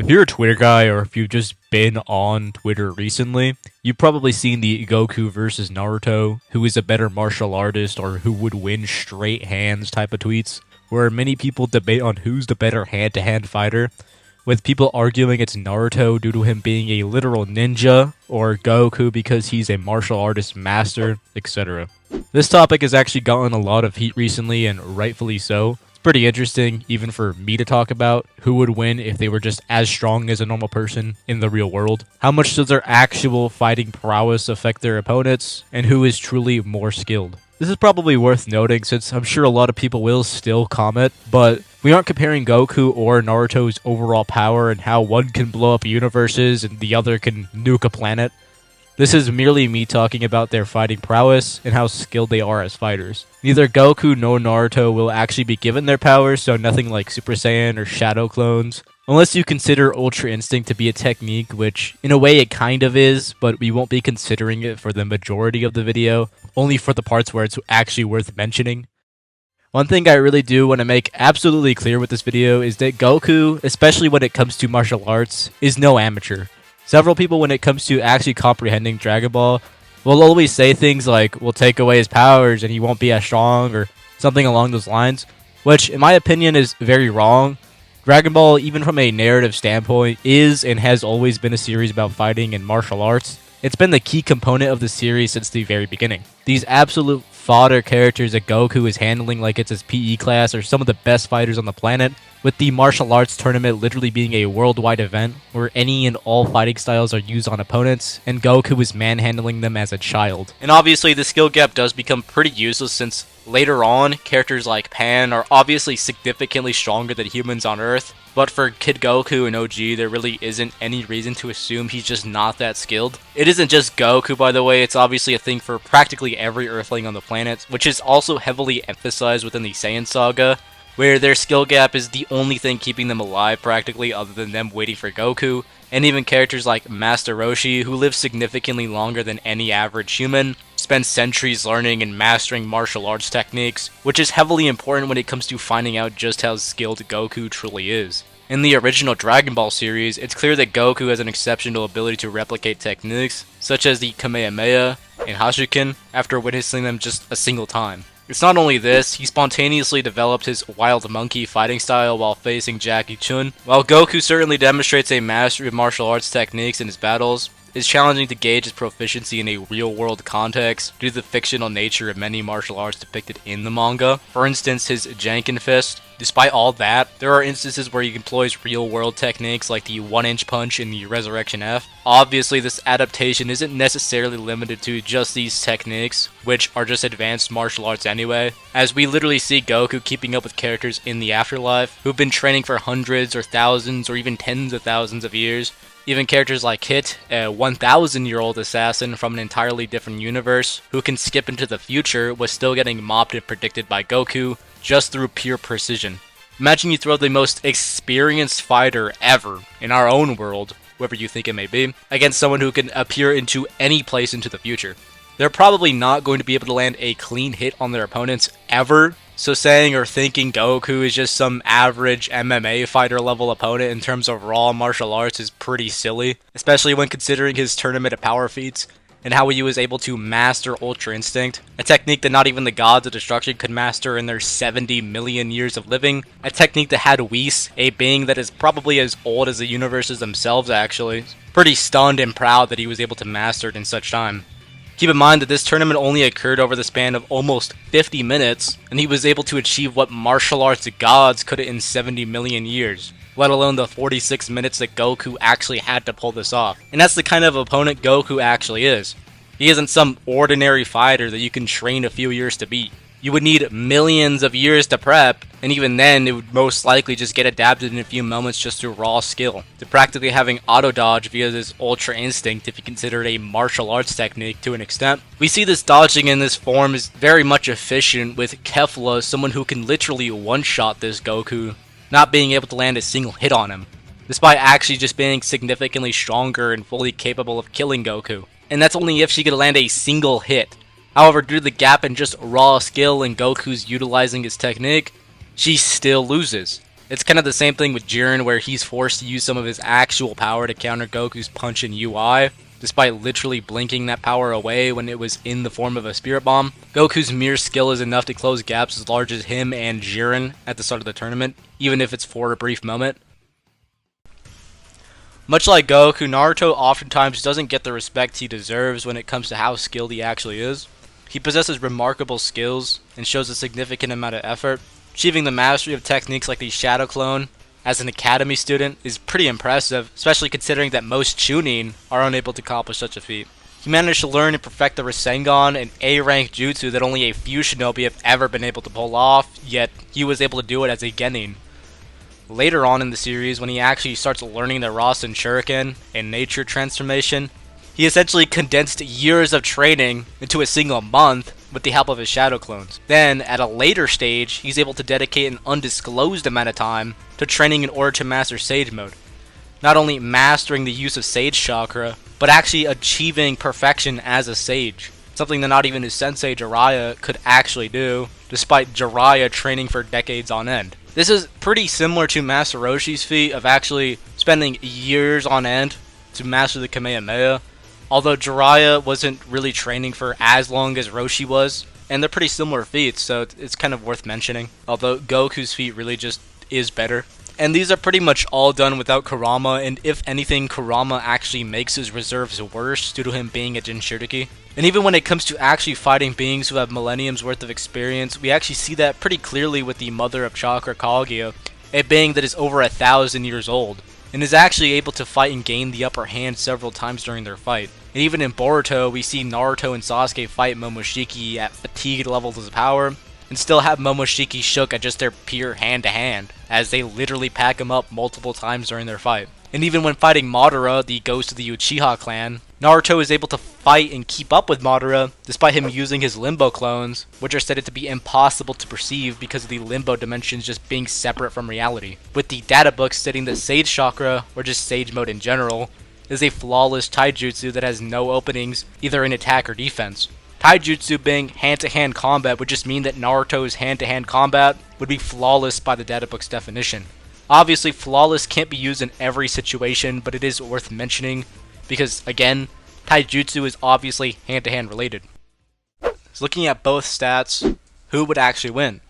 If you're a Twitter guy or if you've just been on Twitter recently, you've probably seen the Goku versus Naruto, who is a better martial artist or who would win straight hands type of tweets, where many people debate on who's the better hand-to-hand fighter, with people arguing it's Naruto due to him being a literal ninja, or Goku because he's a martial artist master, etc. This topic has actually gotten a lot of heat recently, and rightfully so. Pretty interesting, even for me to talk about, who would win if they were just as strong as a normal person in the real world. How much does their actual fighting prowess affect their opponents, and who is truly more skilled? This is probably worth noting since I'm sure a lot of people will still comment, but we aren't comparing Goku or Naruto's overall power and how one can blow up universes and the other can nuke a planet. This is merely me talking about their fighting prowess and how skilled they are as fighters. Neither Goku nor Naruto will actually be given their powers, so nothing like Super Saiyan or Shadow clones. Unless you consider Ultra Instinct to be a technique, which in a way it kind of is, but we won't be considering it for the majority of the video, only for the parts where it's actually worth mentioning. One thing I really do want to make absolutely clear with this video is that Goku, especially when it comes to martial arts, is no amateur. Several people, when it comes to actually comprehending Dragon Ball, will always say things like, we'll take away his powers and he won't be as strong, or something along those lines, which, in my opinion, is very wrong. Dragon Ball, even from a narrative standpoint, is and has always been a series about fighting and martial arts. It's been the key component of the series since the very beginning. These absolute fodder characters that Goku is handling like it's his PE class are some of the best fighters on the planet, with the martial arts tournament literally being a worldwide event where any and all fighting styles are used on opponents, and Goku is manhandling them as a child. And obviously the skill gap does become pretty useless since later on, characters like Pan are obviously significantly stronger than humans on Earth, but for Kid Goku and OG, there really isn't any reason to assume he's just not that skilled. It isn't just Goku, by the way, it's obviously a thing for practically every Earthling on the planet, which is also heavily emphasized within the Saiyan saga, where their skill gap is the only thing keeping them alive practically other than them waiting for Goku, and even characters like Master Roshi, who live significantly longer than any average human, spend centuries learning and mastering martial arts techniques, which is heavily important when it comes to finding out just how skilled Goku truly is. In the original Dragon Ball series, it's clear that Goku has an exceptional ability to replicate techniques, such as the Kamehameha and Hashuken, after witnessing them just a single time. It's not only this, he spontaneously developed his wild monkey fighting style while facing Jackie Chun. While Goku certainly demonstrates a mastery of martial arts techniques in his battles, it's challenging to gauge his proficiency in a real-world context due to the fictional nature of many martial arts depicted in the manga. For instance, his Janken Fist. Despite all that, there are instances where he employs real-world techniques like the 1-inch punch in the Resurrection F. Obviously, this adaptation isn't necessarily limited to just these techniques, which are just advanced martial arts anyway, as we literally see Goku keeping up with characters in the afterlife who've been training for hundreds or thousands or even tens of thousands of years. Even characters like Hit, a 1,000-year-old assassin from an entirely different universe, who can skip into the future, was still getting mopped and predicted by Goku, just through pure precision. Imagine you throw the most experienced fighter ever, in our own world, wherever you think it may be, against someone who can appear into any place into the future. They're probably not going to be able to land a clean hit on their opponents ever, so saying or thinking Goku is just some average MMA fighter level opponent in terms of raw martial arts is pretty silly, especially when considering his tournament of power feats, and how he was able to master Ultra Instinct, a technique that not even the gods of destruction could master in their 70 million years of living, a technique that had Whis, a being that is probably as old as the universes themselves actually, pretty stunned and proud that he was able to master it in such time. Keep in mind that this tournament only occurred over the span of almost 50 minutes, and he was able to achieve what martial arts gods couldn't in 70 million years, let alone the 46 minutes that Goku actually had to pull this off. And that's the kind of opponent Goku actually is. He isn't some ordinary fighter that you can train a few years to beat. You would need millions of years to prep, and even then it would most likely just get adapted in a few moments just through raw skill, to practically having auto dodge via this Ultra Instinct if you consider it a martial arts technique to an extent. We see this dodging in this form is very much efficient with Kefla, someone who can literally one-shot this Goku, not being able to land a single hit on him, despite actually just being significantly stronger and fully capable of killing Goku. And that's only if she could land a single hit. However, due to the gap in just raw skill and Goku's utilizing his technique, she still loses. It's kind of the same thing with Jiren, where he's forced to use some of his actual power to counter Goku's punch and UI, despite literally blinking that power away when it was in the form of a Spirit Bomb. Goku's mere skill is enough to close gaps as large as him and Jiren at the start of the tournament, even if it's for a brief moment. Much like Goku, Naruto oftentimes doesn't get the respect he deserves when it comes to how skilled he actually is. He possesses remarkable skills and shows a significant amount of effort. Achieving the mastery of techniques like the Shadow Clone as an academy student is pretty impressive, especially considering that most Chunin are unable to accomplish such a feat. He managed to learn and perfect the Rasengan, an A-rank jutsu that only a few shinobi have ever been able to pull off, yet he was able to do it as a genin. Later on in the series, when he actually starts learning the Rasen Shuriken and Nature Transformation, he essentially condensed years of training into a single month with the help of his Shadow Clones. Then, at a later stage, he's able to dedicate an undisclosed amount of time to training in order to master Sage Mode. Not only mastering the use of Sage Chakra, but actually achieving perfection as a Sage. Something that not even his sensei Jiraiya could actually do, despite Jiraiya training for decades on end. This is pretty similar to Master Roshi's feat of actually spending years on end to master the Kamehameha, although Jiraiya wasn't really training for as long as Roshi was, and they're pretty similar feats, so it's kind of worth mentioning, although Goku's feat really just is better. And these are pretty much all done without Kurama, and if anything, Kurama actually makes his reserves worse due to him being a Jinchuriki. And even when it comes to actually fighting beings who have millenniums worth of experience, we actually see that pretty clearly with the Mother of Chakra, Kaguya, a being that is over 1,000 years old, and is actually able to fight and gain the upper hand several times during their fight. And even in Boruto, we see Naruto and Sasuke fight Momoshiki at fatigued levels of power, and still have Momoshiki shook at just their pure hand-to-hand, as they literally pack him up multiple times during their fight. And even when fighting Madara, the ghost of the Uchiha clan, Naruto is able to fight and keep up with Madara, despite him using his Limbo clones, which are stated to be impossible to perceive because of the Limbo dimensions just being separate from reality. With the data book stating that Sage Chakra, or just Sage Mode in general, is a flawless taijutsu that has no openings, either in attack or defense. Taijutsu being hand-to-hand combat would just mean that Naruto's hand-to-hand combat would be flawless by the databook's definition. Obviously, flawless can't be used in every situation, but it is worth mentioning because, again, taijutsu is obviously hand-to-hand related. So looking at both stats, who would actually win?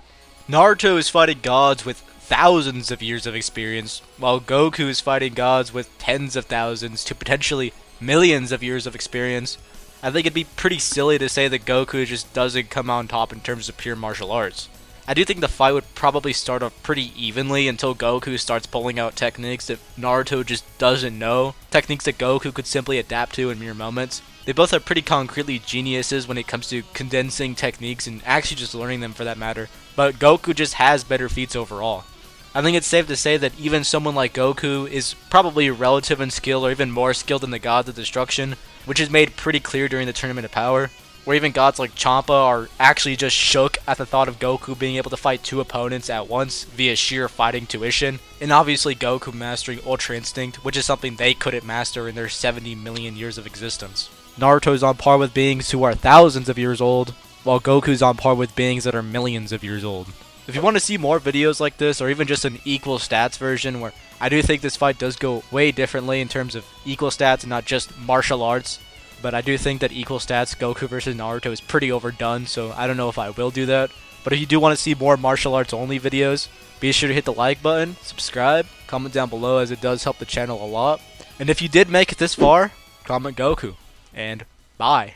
Naruto is fighting gods with thousands of years of experience, while Goku is fighting gods with tens of thousands to potentially millions of years of experience. I think it'd be pretty silly to say that Goku just doesn't come out on top in terms of pure martial arts. I do think the fight would probably start off pretty evenly until Goku starts pulling out techniques that Naruto just doesn't know, techniques that Goku could simply adapt to in mere moments. They both are pretty concretely geniuses when it comes to condensing techniques and actually just learning them for that matter, but Goku just has better feats overall. I think it's safe to say that even someone like Goku is probably relative in skill or even more skilled than the Gods of Destruction, which is made pretty clear during the Tournament of Power, where even gods like Champa are actually just shook at the thought of Goku being able to fight two opponents at once via sheer fighting tuition, and obviously Goku mastering Ultra Instinct, which is something they couldn't master in their 70 million years of existence. Naruto's on par with beings who are thousands of years old, while Goku's on par with beings that are millions of years old. If you want to see more videos like this, or even just an equal stats version where I do think this fight does go way differently in terms of equal stats and not just martial arts, but I do think that equal stats Goku versus Naruto is pretty overdone, so I don't know if I will do that. But if you do want to see more martial arts only videos, be sure to hit the like button, subscribe, comment down below as it does help the channel a lot. And if you did make it this far, comment Goku, and bye.